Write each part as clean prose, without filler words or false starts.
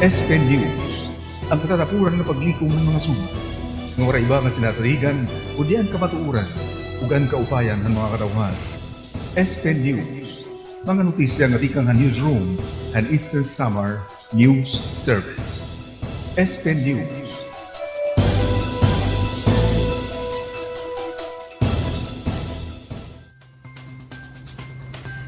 Este News, ang katatapuran ng paglikom ng mga suma. Ng oray iba nga sinasaligan, o diyan kamatuuran, ugan kaupayan ng mga katauhan. Este News, mga notisya nga dikang newsroom and Eastern Summer News Service. Este News.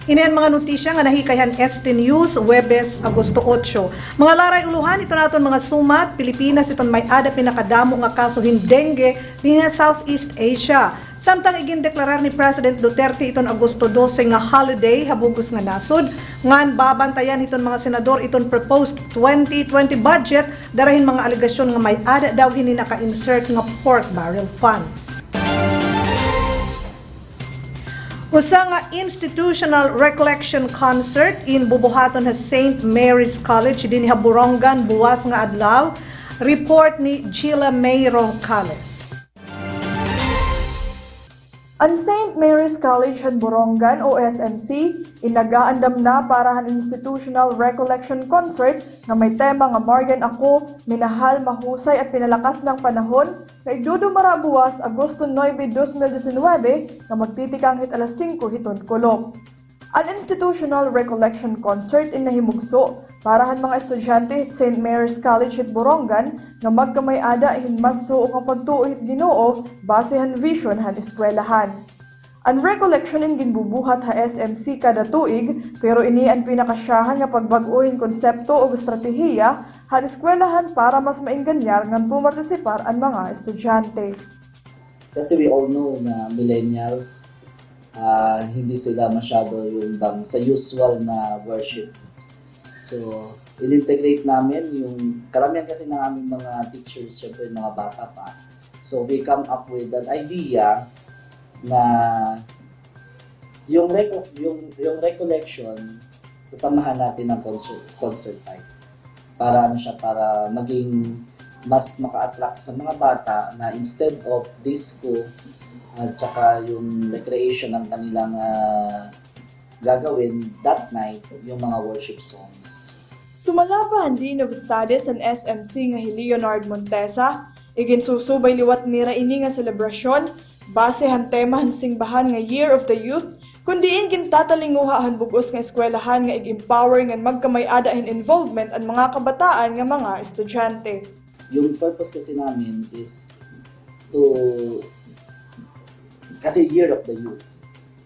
Inayan mga notisya nga nahikayan Este News, Webes, Agosto 8. Mga laray uluhan, ito naton mga sumat, Pilipinas, iton may ada pinakadamo nga kaso dengue ni nga Southeast Asia. Samtang igindeklarar ni President Duterte iton Agosto 12 nga holiday, habugos nga nasod, ngan babantayan iton mga senador iton proposed 2020 budget, darahin mga alegasyon nga may ada daw hindi naka-insert nga pork barrel funds. Usa nga institutional recollection concert in bubuhaton sa St. Mary's College din Borongan buwas nga adlaw. Report ni Gila May Roncales. Ang St. Mary's College han Borongan o SMC inagaandam na para han institutional recollection concert na may tema nga Margan Ako, Minahal, Mahusay at Pinalakas ng Panahon na idudumara buwas Agosto 9, 2019 na magtitikang hit alas 5 hiton kulog. Ang institutional recollection concert inahimugso para han mga estudyante hit St. Mary's College hit Borongan nga magkamay-ada hinmaso nga pagtuo hit Ginoo base han vision han eskwelahan. Ang recollection in ginbubuhat ha SMC kada tuig pero ini ang pinakasyahan nga pagbag-uhin konsepto o estratehiya han eskwelahan para mas mainganyar ngan pumartisipar ang mga estudyante. Kasi we all know na millennials hindi sila masyado yung bang sa usual na worship. So, in-integrate namin yung karamihan kasi ng aming mga teachers, syempre mga bata pa. So, we come up with an idea na yung recollection sasamahan natin ng concert type. Para ano siya, para maging mas maka-attract sa mga bata na instead of disco at saka yung recreation ng kanilang gagawin that night, yung mga worship songs. Sumalapahan din of studies ang SMC nga Leonard Montesa, iginsusubay liwat nira ini nga selebrasyon, base han tema han singbahan nga Year of the Youth, kundi gintatalinguha han bugos nga eskwelahan nga ig-empower nga magkamay-ada in involvement ang mga kabataan nga mga estudyante. Yung purpose kasi namin is to kasi Year of the Youth.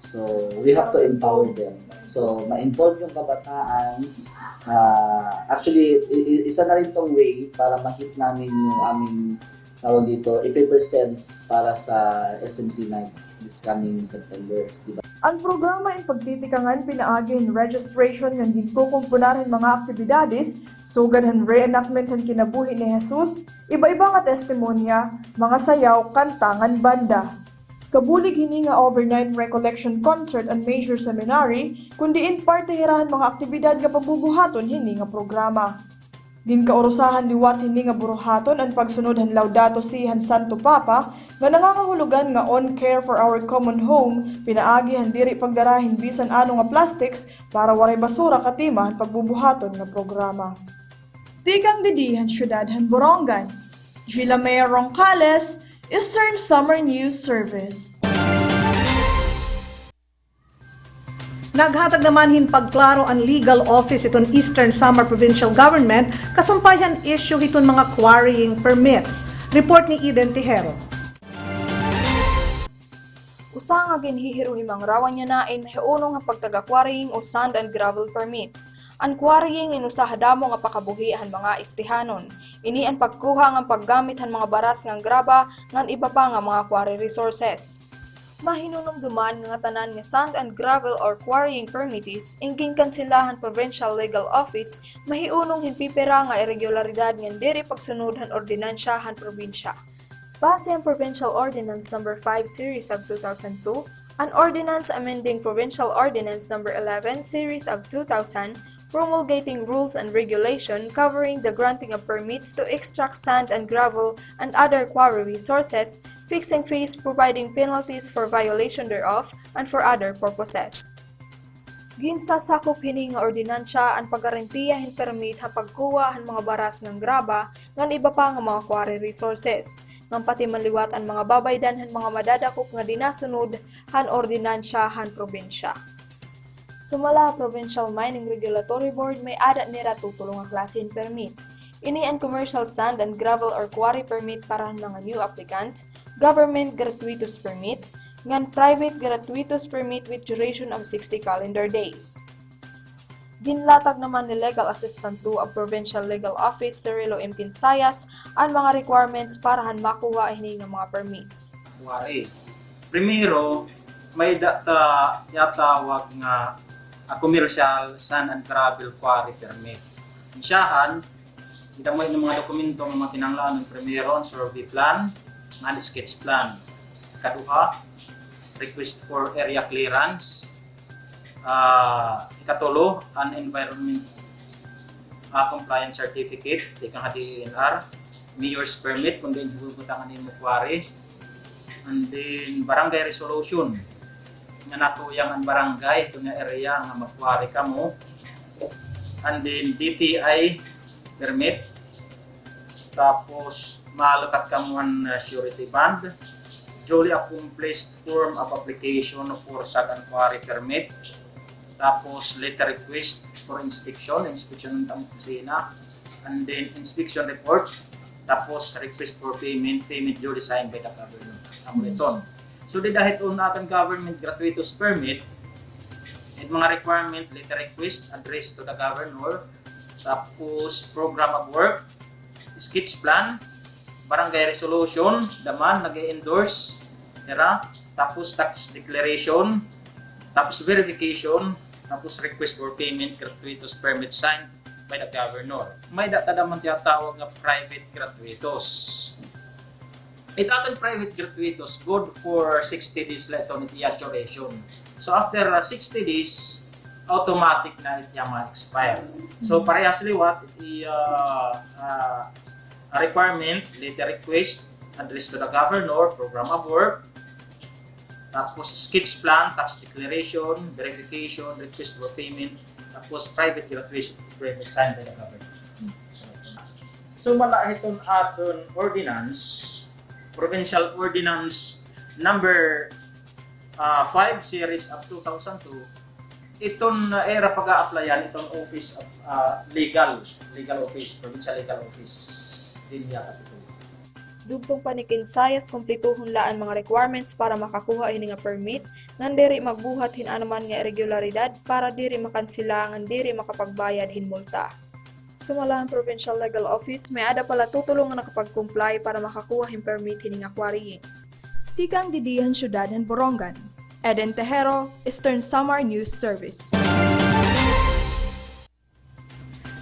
So, we have to empower them. So, ma-involve yung kabataan. Actually, isa na rin tong way para ma-hit namin yung aming tawag dito, ipipresent para sa SMC night this coming September. Diba? Ang programa in pagtitikangan pinaagin registration ng ginkukumpunaran mga aktibidades, sugad han reenactment han kinabuhi ni Jesus, iba-iba nga testimonya, mga sayaw, kantangan, banda. Kabulig hini nga overnight recollection concert and major seminary, kundi in parte hirahan mga aktibidad nga pagbubuhaton hini nga programa. Din kaurusahan liwat hini nga buruhaton ang pagsunod han Laudato Si han Santo Papa nga nangangahulugan nga on care for our common home, pinaagi han diri pagdarahin bisan ano nga plastics para waray basura katima han pagbubuhaton nga programa. Tikang didihan syudad han Borongan. Gila May Roncales, Eastern Summer News Service. Naghatag naman hin pagklaro ang legal office iton Eastern Samar Provincial Government kasumpayan issue iton mga quarrying permits. Report ni Eden Tejero. Usa nga ginhihiruhimang rawan niya nain hiunong nga pagtaga-quarrying o sand and gravel permit. Ang quarrying inusahadamo nga pakabuhian mga istihanon. Ini ang pagkuha nga paggamit han mga baras nga graba ngan iba pa nga mga quarry resources. Mahinunong duman nga tanan nga sand and gravel or quarrying permittees ingking kansilahan Provincial Legal Office mahiunong hinpipira nga irregularidad nga diri pagsunod han ordinansya han probinsya. Base ang Provincial Ordinance No. 5 Series of 2002, an ordinance amending Provincial Ordinance No. 11 Series of 2000 promulgating rules and regulation covering the granting of permits to extract sand and gravel and other quarry resources, fixing fees, providing penalties for violation thereof, and for other purposes. Ginsasakop hini nga ordinansya ang paggarantiya hin permit ha pagkuha han mga baras ng graba ngan iba pa nga mga quarry resources. Ngan pati manliwat ang mga babaydan han mga madadakop nga dinasunod han ordinansya han probinsya. Sumala Provincial Mining Regulatory Board may adat nira tutulong nga klase hin permit. Ini ang commercial sand and gravel or quarry permit para han mga new applicant, government gratuitous permit, ngan private gratuitous permit with duration of 60 calendar days. Ginlatag naman ni Legal Assistant 2 of Provincial Legal Office Cirilo M. Pinsayas ang mga requirements para han makuha hini nga mga permits. Quarry. Primero, may yatawag nga commercial sand and gravel quarry permit. Insyahan, kita mo yung mga dokumento ng mga tinanglaan ng primero, survey plan, and sketch plan. Kaduha, request for area clearance. Ikatulo, an environment compliance certificate, ikang HDNR, mayor's permit kung din hugutangan mo quarry, and then barangay resolution nga natuyang ang barangay ito nga area nga mag-quarry ka mo, and then DTI permit, tapos malukat ka mo ang surety bond, duly accomplished form of application for sand and quarry permit, tapos letter request for inspection ng tamang kusina, and then inspection report, tapos request for payment duly signed by the government. Ito. So dahil natin government gratuitous permit, at mga requirement, letter request, address to the governor, tapos program of work, sketch plan, barangay resolution, daman, nag-endorse, tapos tax declaration, tapos verification, tapos request for payment, gratuitous permit signed by the governor. May data naman tiyatawag nga private gratuitous. It atin private gratuitous, good for 60 days leto ni duration. So after 60 days, automatic na iti ma-expire. So parehas liwat, iti requirement, letter request, address to the governor, program of work, tapos sketch plan, tax declaration, verification, request for payment, tapos private gratuitous permit signed by the government. So mala itong aton ordinance, Provincial Ordinance number 5 series of 2002, itong era pag-a-applyan itong office of legal office, provincial legal office. Dugtong panikinsayas kumplituhon laan mga requirements para makakuha ini nga permit ngan diri magbuhat hin anuman nga irregularidad para diri makansila ngan diri makapagbayad hin multa. Sumalahan Provincial Legal Office may ada pala tutulong nga nakapag-comply para makakuha hin permit hini nga quarrying. Tikang Didihan Syudad ng Borongan. Eden Tejero, Eastern Samar News Service.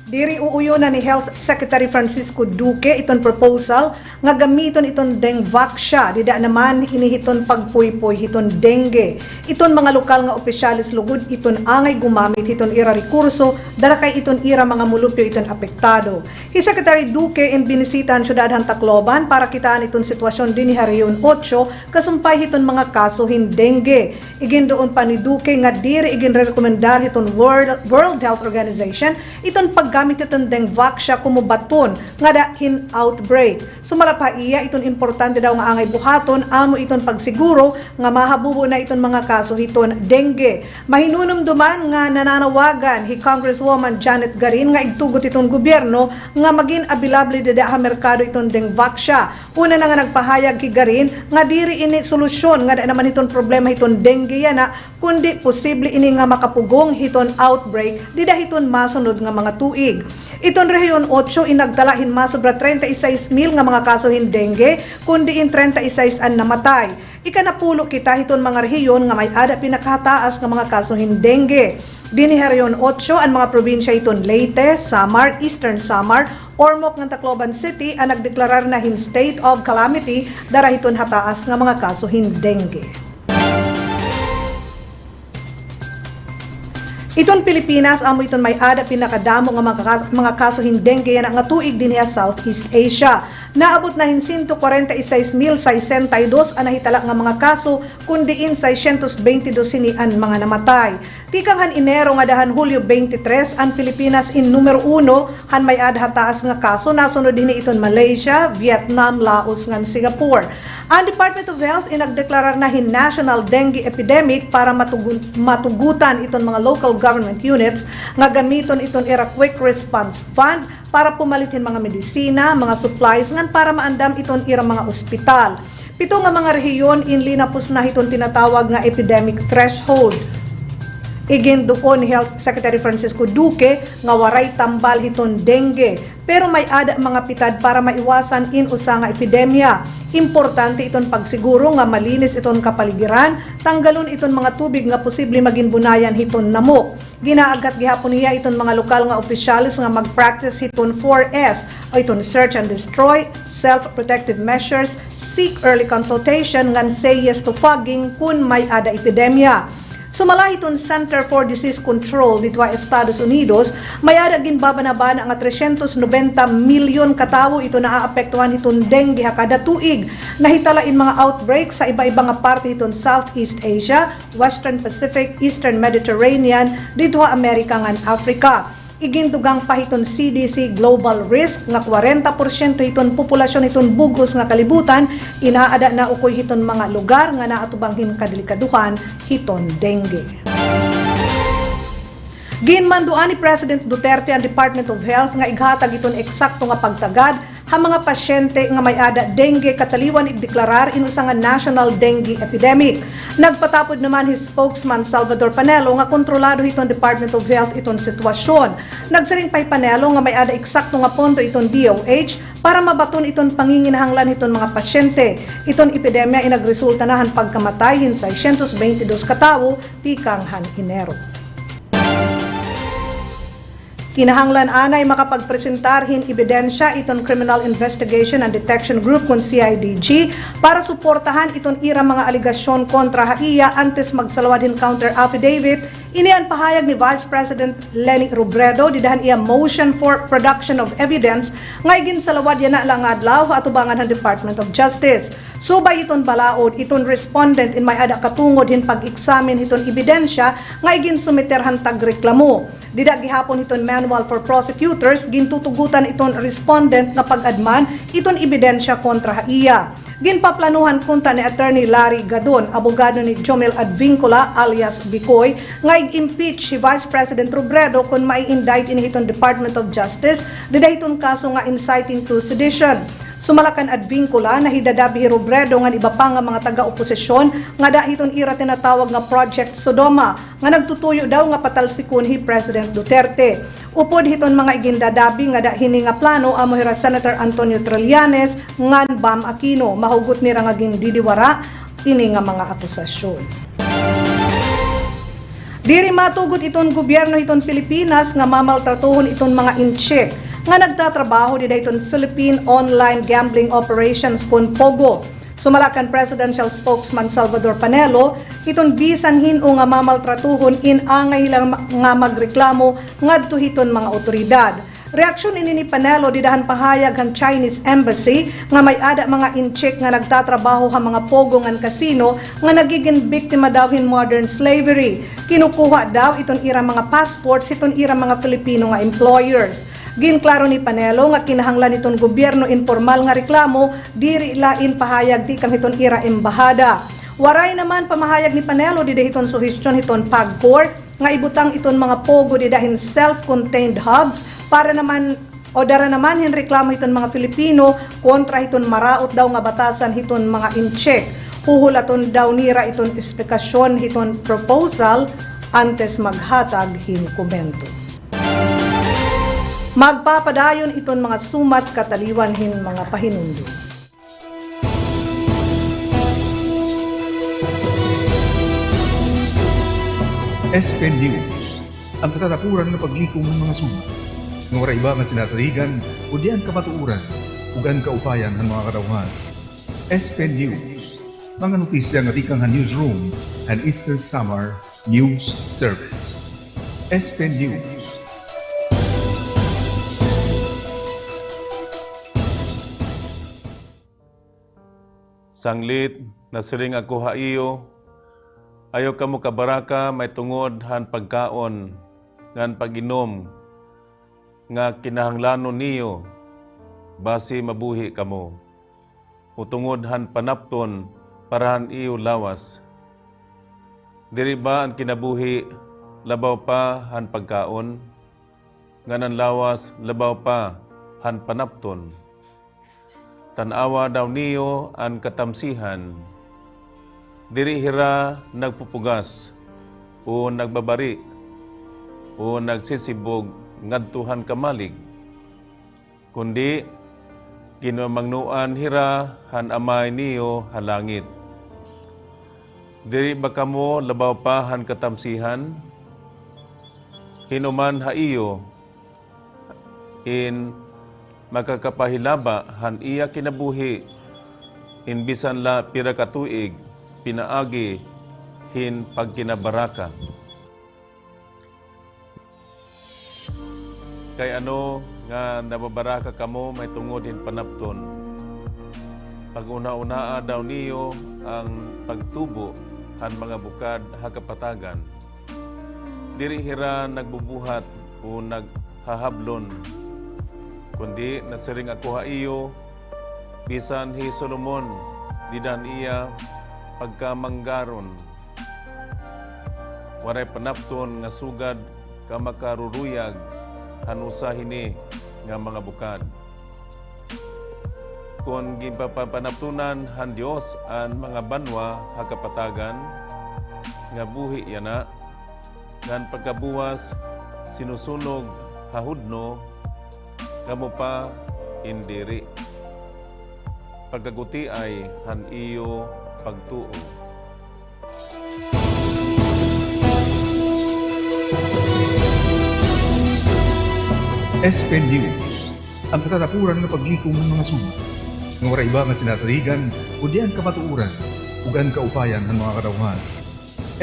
Diri uuyo na ni Health Secretary Francisco Duque iton proposal nga gamiton iton dengvaksya dida naman inihiton pagpuypoy hiton dengue. Iton mga lokal nga opisyalis lugod iton angay gumamit hiton ira rekurso dara kay iton ira mga mulupyo iton apektado. Si Secretary Duque in binisitan syudad han Tacloban para kitaan iton sitwasyon dinhi Rehiyon 8 kasumpay hiton mga kaso hin dengue. Igin doon pa ni Duque nga diri igin rekomendar hiton World Health Organization iton paggamit iton dengvaksya kumubaton nga dahin outbreak. Sumala pa iya iton importante daw nga angay buhaton amo iton pagsiguro nga mahabubo na iton mga kaso hiton dengue. Mahinunom duman nga nananawagan hi Congresswoman Janet Garin nga igtugot iton gobyerno nga maging abilable dada ha merkado iton dengvaksya. Una na nga nagpahayag ki Garin nga diri ini solusyon nga da naman iton problema hiton dengue yana kundi posible ini nga makapugong hiton outbreak dida hiton masunod nga mga tuig. Iton Rehiyon 8 inagdala hin masobra 36,000 nga mga kaso hin dengue kundi in 36 an namatay. Ikanapulo kita hiton mga rehiyon nga may ada pinakataas nga mga kaso hin dengue. Dinhi Rehiyon 8 ang mga probinsya iton Leyte, Samar, Eastern Samar, Ormoc ng Tacloban City ang nagdeklarar na hin state of calamity dara hiton hataas nga mga kaso hin dengue. Iton Pilipinas amo iton may ada pinakadamo nga mga kaso hin dengue yan nga tuig dinhi sa Southeast Asia. Naabot na hin 146,062 ang nahitala nga mga kaso kundi in 622 sini ang mga namatay. Tikang han Enero nga dahan Hulyo 23 ang Pilipinas in numero 1 han may adha taas nga kaso nasunod din iton Malaysia, Vietnam, Laos ngan Singapore. Ang Department of Health inagdeklarar na hin national dengue epidemic para matugutan iton mga local government units nga gamiton iton ira quick response fund para pumalitin mga medisina, mga supplies ngan para maandam iton ira mga ospital. Pito nga mga rehiyon inli na pus na iton tinatawag nga epidemic threshold. Igin doon ni Health Secretary Francisco Duque nga waray tambal hiton dengue pero may ada mga pitad para maiwasan in usa nga epidemya. Importante iton pagsiguro nga malinis iton kapaligiran, tanggalon iton mga tubig nga posible maging bunayan hiton namo. Ginaagat gihapon niya iton mga lokal nga opisyalis nga mag-practice hiton 4S o iton search and destroy, self-protective measures, seek early consultation ngan say yes to fogging kun may ada epidemya. Sumala iton Center for Disease Control dito sa Estados Unidos, may ada ginbabanabana nga 390 milyon katawo ito naaapektuhan iton dengue kada tuig. Nahitalain mga outbreak sa iba-ibang parte iton Southeast Asia, Western Pacific, Eastern Mediterranean, dito sa Amerika ngan Africa. Igintugang pa hiton CDC Global Risk nga 40% hiton populasyon hiton bugos nga kalibutan inaada na ukoy hiton mga lugar nga naatubanghin kadelikaduhan hiton dengue. Ginmanduan ni President Duterte ang Department of Health nga ighatag iton eksakto nga pagtagad ha mga pasyente nga may ada dengue kataliwan igdeklarar inusa nga national dengue epidemic. Nagpatapod naman his spokesman Salvador Panelo nga kontrolado iton Department of Health iton sitwasyon. Nagsaring pay Panelo nga may ada eksakto nga pondo iton DOH para mabaton iton panginginahanglan iton mga pasyente. Iton epidemya inagresulta na han pagkamatay hin 622 katawo tikang han Enero. Kinahanglan anay makapagpresentarhin ebidensya iton Criminal Investigation and Detection Group kung CIDG para suportahan iton ira mga aligasyon kontra haiya antes magsalwadin counter affidavit. Inian pahayag ni Vice President Leni Robredo didahan iya motion for production of evidence nga iginsalawad yan na lang adlaw atubangan ng Department of Justice. Subay iton balaod iton respondent in may ada katungod hin pag-examine iton ebidensya nga iginsumiterhan tagreklamo. Dida gihapon iton manual for prosecutors gintutugutan iton respondent nga pag-adman iton ebidensya kontra haiya. Ginpaplanuhan kunta ni Attorney Larry Gadon, abogado ni Jomel Advincula alias Bicoy, nga i-impeach si Vice President Robredo kung mai-indict in iton Department of Justice dida iton kaso nga inciting to sedition. Sumalakan Advincula na hidadabi Robredo nga iba pa nga mga taga-oposisyon nga dahiton ira tinatawag nga Project Sodoma nga nagtutuyo daw nga patalsikon hi President Duterte. Upod hiton mga igindadabi nga dahini nga plano amo hira Senator Antonio Trillanes ngan Bam Aquino mahugot nira nga gindidiwara ini nga mga akusasyon. Diri matugot iton gobyerno iton Pilipinas nga mamaltratuhon iton mga incheck nga nagtatrabaho di dayton Philippine Online Gambling Operations kun POGO. Sumalakan Presidential Spokesman Salvador Panelo, iton bisan hin o nga mamaltratuhon in angay lang nga magreklamo ngadto hiton mga otoridad. Reaksyon ini ni Panelo didahan pahayag ang Chinese Embassy nga may ada mga incheck nga nagtatrabaho ha mga pogo ngan kasino nga nagiging biktima daw hin modern slavery. Kinukuha daw iton ira mga passports iton ira mga Filipino nga employers. Ginklaro ni Panelo nga kinahanglan itong gobyerno informal nga reklamo diri lain pahayag di kang hiton ira embahada. Waray naman pamahayag ni Panelo di dahiton suhestyon hiton PAGCOR nga ibutang iton mga pogo di dahin self-contained hubs para naman o dara naman hin reklamo hiton mga Filipino kontra hiton maraot daw nga batasan hiton mga incheck. Huhulaton daw nira iton esplikasyon hiton proposal antes maghatag hin komento. Magpapadayon iton mga sumat kataliwan hin mga pahinundo. Este News, ang katatapuran ng paglikom ng mga sumat. Ng wala iba nga sinasaligan, o diyan kamatuuran, ugan kaupayan ng mga katauhan. Este News, mga notisya nga dikang newsroom and Eastern Summer News Service. Este News. Sanglit, nasiring ako haiyo, Ayaw kamo kabaraka may tungod han pagkaon ngan pag-inom nga kinahanglanon niyo basi mabuhi kamo. Utungod han panapton parahan iyo lawas. Diri ba ang kinabuhi labaw pa han pagkaon nganan lawas labaw pa han panapton. Tanawa daw niyo ang katamsihan. Diri hira nagpupugas o nagbabari o nagsisibog ngadtuhan kamalig. Kundi kinamangnuan hira han amay niyo halangit. Diri ba kamo labaw pa han katamsihan? Hinuman ha iyo in makakapahilaba han iya kinabuhi in bisan la pira ka tuig pinaagi hin pagkinabaraka. Kay ano nga nababaraka kamo may tungod hin panapton. Pag-una-unaa daw niyo ang pagtubo han mga bukad hakapatagan. Diri hira nagbubuhat o naghahablon. Kundi nasiring ako ha iyo, bisan hi Solomon, didan iya pagkamanggaron. Waray panapton nga sugad ka makaruruyag hanusahini nga mga bukad. Kung gipapanaptunan han Dios ang mga banwa hakapatagan, nga buhi yana, ngan pagkabuwas sinusunog hahudno, kamo pa indiri. Pagkaguti ay han iyo pagtuo. Este News, ang katatapuran ng paglikom ng mga suma. Ng waray iba nga sinasaligan, o diyan kamatuuran, ugan kaupayan ng mga kadauhan.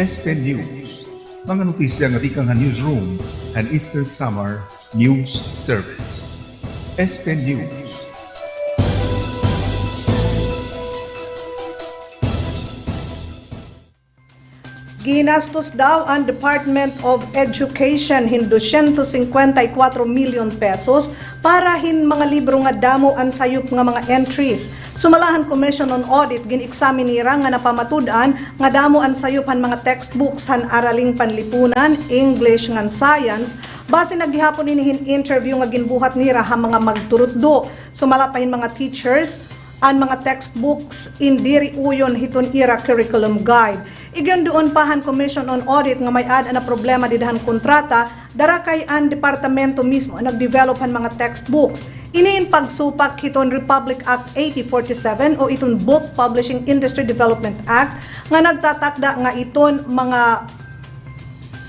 Este News, mga notisya nga dikang newsroom and Eastern Summer News Service. Este News. Ginastos daw ang Department of Education hin 254 milyon pesos para hin mga libro nga damo ang sayop nga mga entries. Sumalahan Commission on Audit gin-examinira nga napamatud-an nga damo ang sayop han mga textbooks han araling panlipunan, English ngan science, base naghihapon inihin interview nga ginbuhat nira ha mga magturutdo. Sumala pa hin mga teachers ang mga textbooks indiri uyon hiton ira curriculum guide. Igan doon pahan Commission on Audit nga may ad na problema didahan kontrata, darakay ang departamento mismo nagdevelop han mga textbooks. Iniin pagsupak hiton Republic Act 8047 o iton Book Publishing Industry Development Act nga nagtatakda nga iton mga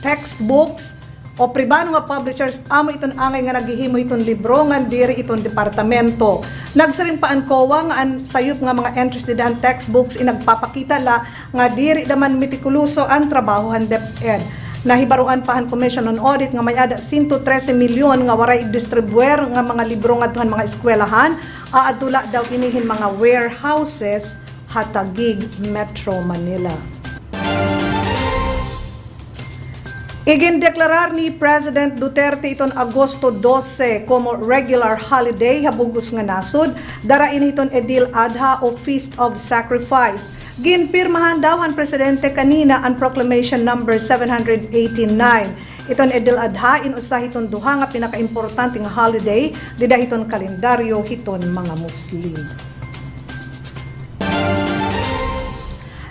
textbooks o pribado nga publishers amo iton angay nga naghihimo iton libro nga diri iton departamento. Nagsaring paan kowa nga ang sayop nga mga entries didahan textbooks inagpapakita la nga diri daman mitikuloso ang trabaho han DepEd. Nahibaruan pahan Commission on Audit nga may ada 113 milyon nga waray distribuer nga mga libro nga duhan mga eskwelahan, aadula daw inihin mga warehouses hatagig Metro Manila. Igindeklarar ni President Duterte iton Agosto 12 como regular holiday habugos nga nasod, darain iton Edil Adha o Feast of Sacrifice. Ginpirmahan daw ang presidente kanina ang Proclamation number 789. Iton Edil Adha inusa hiton duha nga pinakaimportante nga holiday dida hiton kalendaryo hiton mga Muslim.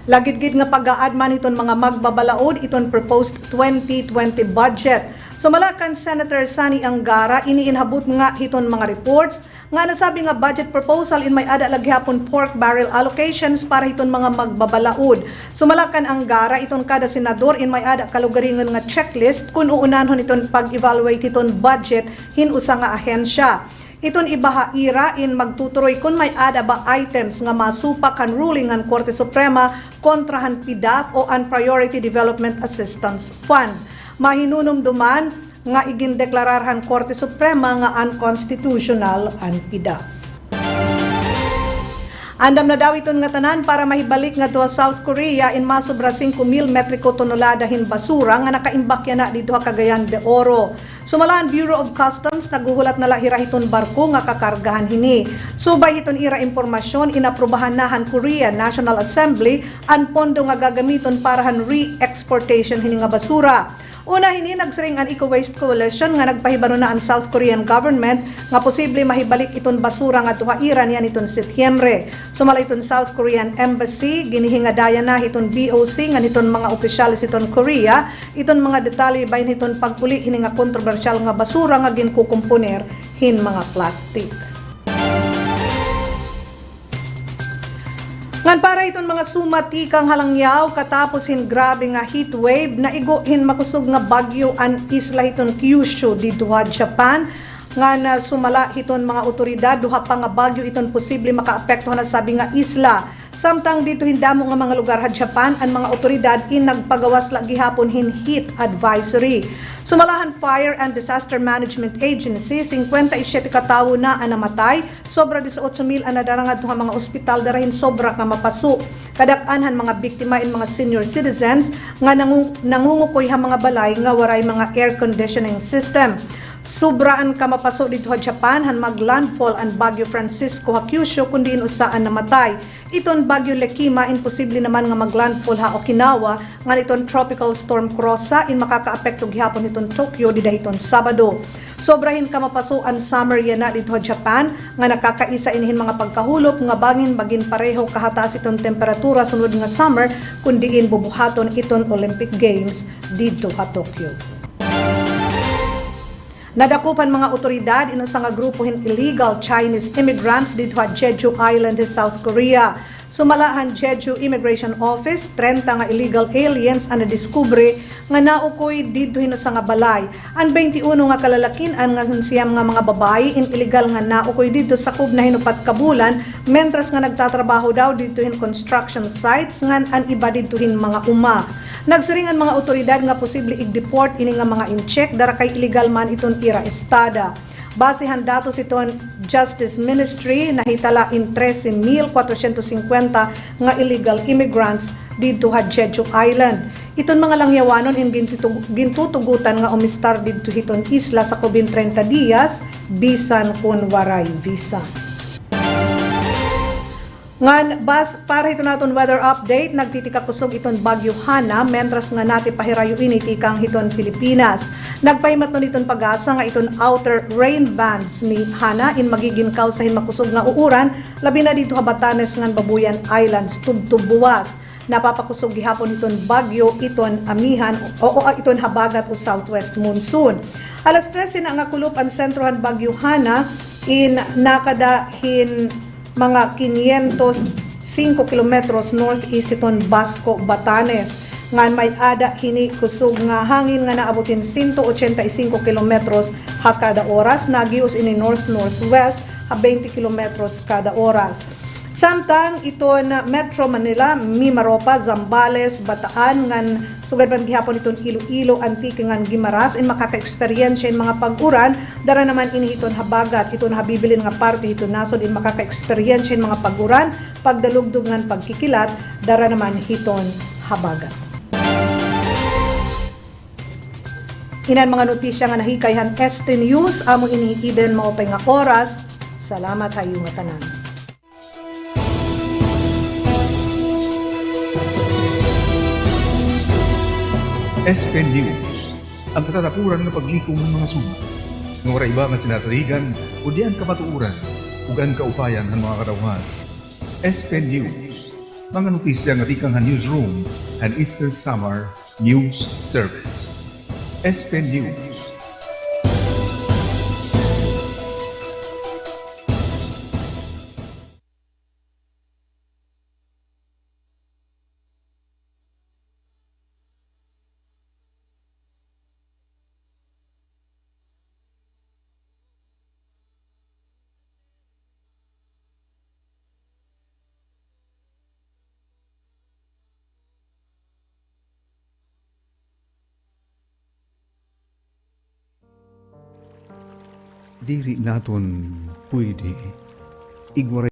Lagid-gid nga pag-aadman iton mga magbabalaod iton proposed 2020 budget. Sumalakan Senator Sani Angara iniinhabot nga hiton mga reports nga nasabi nga budget proposal in may ada laghapon pork barrel allocations para hiton mga magbabalaod. Sumalakan Angara iton kada senador in may ada kalugaringon nga checklist kun uunanhon iton pag-evaluate iton budget hin usa nga ahensya. Iton ibaha ira in magtuturoy kung may ada ba items nga masupak kan ruling ng Korte Suprema kontra han PDAF o ang Priority Development Assistance Fund. Mahinunom duman nga igindeklarar han Korte Suprema nga unconstitutional ang PDAF. Andam na daw iton nga tanan para mahibalik nga duha South Korea in masobra 5,000 metriko tonelada hin basura nga nakaimbak na dito ha Cagayan de Oro. Sumalaan Bureau of Customs naguhulat na lahira hiton barko nga kakargahan hini. Subay hiton ira impormasyon inaprubahan na han Korea National Assembly ang pondo nga gagamiton para han re-exportation hini nga basura. Una hini nagsiring ang Eco-Waste Coalition nga nagpahibano na ang South Korean government nga posible mahibalik iton basura nga duha iran yan iton Setyembre. Sumala iton South Korean Embassy ginihingadayan na iton BOC nga niton mga opisyalis iton Korea iton mga detalye bahin iton pagpuli hini nga kontrobersyal nga basura nga ginkukumponer hin mga plastic. Ngan para iton mga sumati kang halangyaw katapos hin grabe nga heat wave na igo hin makusog nga bagyo an isla hiton Kyushu dito ha Japan nga na sumala hiton mga otoridad duha pa nga bagyo iton posible makaapektuhan na sabi nga isla. Samtang dito hindamo nga mga lugar ha Japan ang mga otoridad in nagpagawas la gihapon hin heat advisory. Sumalahan Fire and Disaster Management Agency 57 katawo na ang namatay, sobra 18,000 ang nadarangad duha mga ospital darahin sobra nga mapaso. Kadak-anhan mga biktima in mga senior citizens nga nangungukoy ha mga balay nga waray mga air conditioning system. Sobraan ka mapaso dito sa Japan han maglandfall ang Bagyo Francisco ha Kyushu kundi usaan namatay. Iton Bagyo Lekima imposible naman nga maglandfall ha Okinawa nga iton Tropical Storm Crossa in makakaapekto gihapon iton Tokyo didahiton Sabado. Sobrahin ka mapaso ang summer yana dito sa Japan nga nakakaisa inhin mga pagkahulop nga bangin bagin pareho kahataas iton temperatura sunod nga summer kundiin bubuhaton iton Olympic Games dito sa Tokyo. Nadakupan mga otoridad inusa nga grupo hin illegal Chinese immigrants dito sa Jeju Island sa South Korea. Sumalahan Jeju Immigration Office 30 nga illegal aliens ang nadiskubre nga naukoy dito hinusa nga balay. Ang 21 nga kalalakin ang nga siyam nga mga babae in illegal nga naukoy dito sa kub na hinupat kabulan mentras nga nagtatrabaho daw dito hin construction sites nga ang iba dito hin mga uma. Nagsiring ang mga otoridad nga posible i-deport ini nga mga incheck dara kay illegal man iton ira estada. Basehan datos iton Justice Ministry nahitala in 13,450 nga illegal immigrants dito sa Jeju Island. Iton mga langyawanon in gintutugutan nga umistar dito hiton isla sa kubin 30 dias bisan kun waray visa. Ngan bas para ito naton weather update nagtitika kusog iton Bagyo Hana mentras nga nati pahirayo initi kang hiton Pilipinas. Nagpahimat nun iton pag-asa nga iton outer rain bands ni Hana in magiging kausahin makusog nga uuran labi na dito ha Batanes ngan Babuyan Islands tubtub buwas. Napapakusog gihapon iton bagyo iton amihan o iton habagat o southwest monsoon. Alas 13 na nga kulop ang sentrohan Bagyo Hana in nakadahin mga 505 kilometros northeast iton Basco, Batanes. Ngan may ada hini kusog nga hangin nga naabutin 185 kilometros ha kada oras, nagius ini north-northwest ha 20 kilometros kada oras. Samtang iton Metro Manila, Mimaropa, Zambales, Bataan ngan sugad man gihapon iton Iloilo, Antique ngan Guimaras in makaka-experience in mga pag-uran dara naman ini iton habagat iton habibilin nga parte iton nasod in makaka-experience in mga pag-uran pagdalugdog ngan pagkikilat dara naman hiton habagat. Inan mga notisya nga nahikayhan Este News amo iniiden maupay nga oras. Salamat hayo nga tanan. Este News, ang katatapuran ng paglikom ng mga suma. Ng iba nga sinasaligan, o diyan kamatuuran, ugan kaupayan ng mga karawhan. Este News, mga notisya nga tikang newsroom and Eastern Summer News Service. Este News. Diri naton pwede igwaray